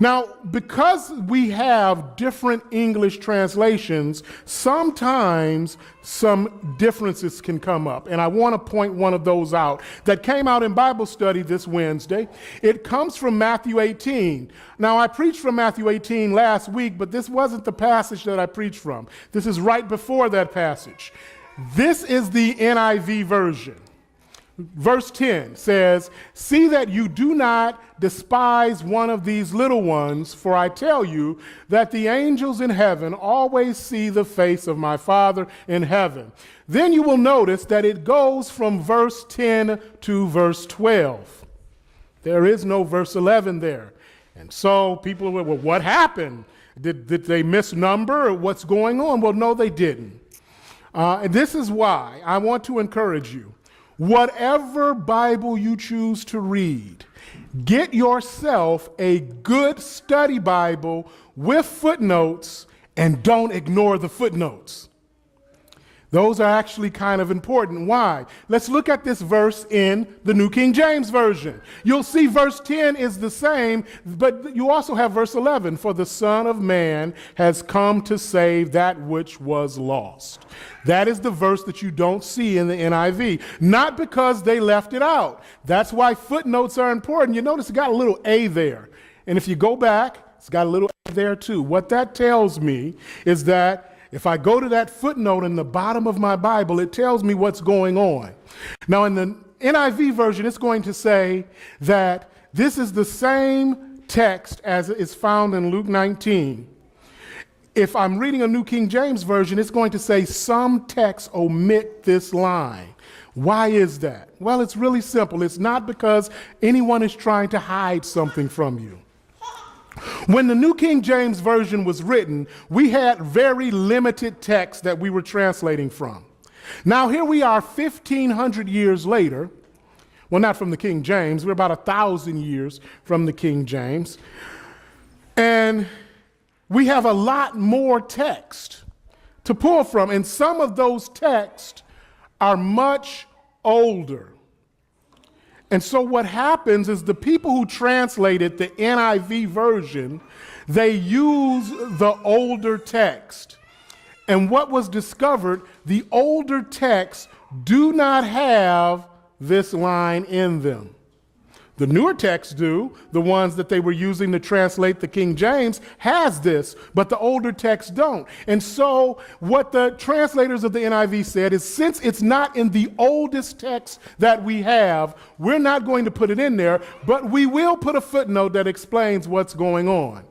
Now, because we have different English translations, sometimes some differences can come up. And I want to point one of those out that came out in Bible study this Wednesday. It comes from Matthew 18. Now, I preached from Matthew 18 last week, but this wasn't the passage that I preached from. This is right before that passage. This is the NIV version. Verse 10 says, "See that you do not despise one of these little ones, for I tell you that the angels in heaven always see the face of my Father in heaven." Then you will notice that it goes from verse 10 to verse 12. There is no verse 11 there. And so people will, well, what happened? Did they misnumber or what's going on? Well, no, they didn't. And this is why I want to encourage you. Whatever Bible you choose to read, get yourself a good study Bible with footnotes and don't ignore the footnotes. Those are actually kind of important. Why? Let's look at this verse in the New King James Version. You'll see verse 10 is the same, but you also have verse 11. "For the Son of Man has come to save that which was lost." That is the verse that you don't see in the NIV. Not because they left it out. That's why footnotes are important. You notice it got a little A there. And if you go back, it's got a little A there too. What that tells me is that if I go to that footnote in the bottom of my Bible, it tells me what's going on. Now, in the NIV version, it's going to say that this is the same text as is found in Luke 19. If I'm reading a New King James Version, it's going to say some texts omit this line. Why is that? Well, it's really simple. It's not because anyone is trying to hide something from you. When the New King James Version was written, we had very limited text that we were translating from. Now here we are 1,500 years later. Well, not from the King James. We're about 1,000 years from the King James. And we have a lot more text to pull from. And some of those texts are much older. And so what happens is the people who translated the NIV version, they use the older text. And what was discovered, the older texts do not have this line in them. The newer texts do. The ones that they were using to translate the King James has this, but the older texts don't. And so what the translators of the NIV said is, since it's not in the oldest text that we have, we're not going to put it in there, but we will put a footnote that explains what's going on.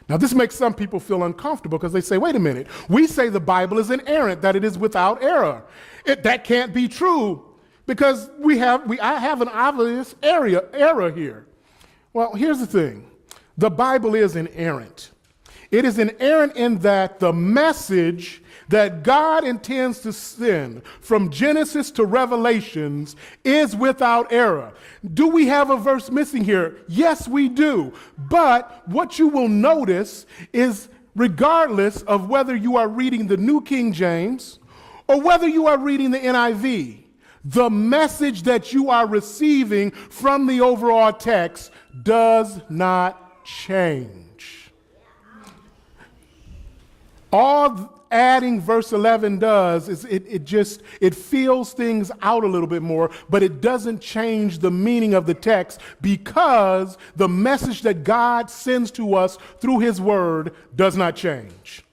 Now, this makes some people feel uncomfortable because they say, wait a minute, we say the Bible is inerrant, that it is without error. That can't be true. Because I have an obvious error here. Well, here's the thing. The Bible is inerrant. It is inerrant in that the message that God intends to send from Genesis to Revelations is without error. Do we have a verse missing here? Yes, we do. But what you will notice is, regardless of whether you are reading the New King James or whether you are reading the NIV, the message that you are receiving from the overall text does not change. All adding verse 11 does is it fills things out a little bit more, but it doesn't change the meaning of the text, because the message that God sends to us through his word does not change.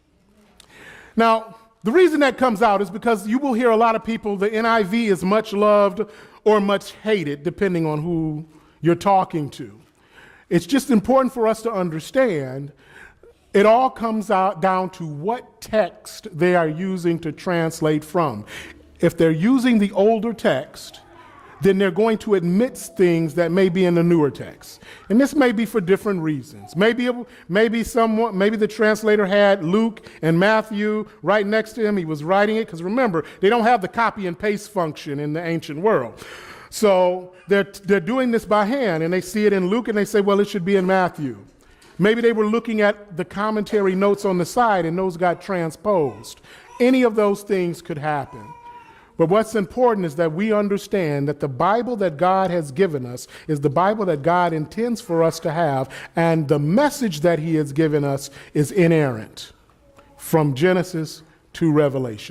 Now, the reason that comes out is because you will hear a lot of people, the NIV is much loved or much hated, depending on who you're talking to. It's just important for us to understand it all comes out down to what text they are using to translate from. If they're using the older text, then they're going to admit things that may be in the newer text. And this may be for different reasons. Maybe the translator had Luke and Matthew right next to him. He was writing it, because remember, they don't have the copy and paste function in the ancient world. So they're doing this by hand, and they see it in Luke and they say, well, it should be in Matthew. Maybe they were looking at the commentary notes on the side and those got transposed. Any of those things could happen. But what's important is that we understand that the Bible that God has given us is the Bible that God intends for us to have, and the message that he has given us is inerrant from Genesis to Revelation.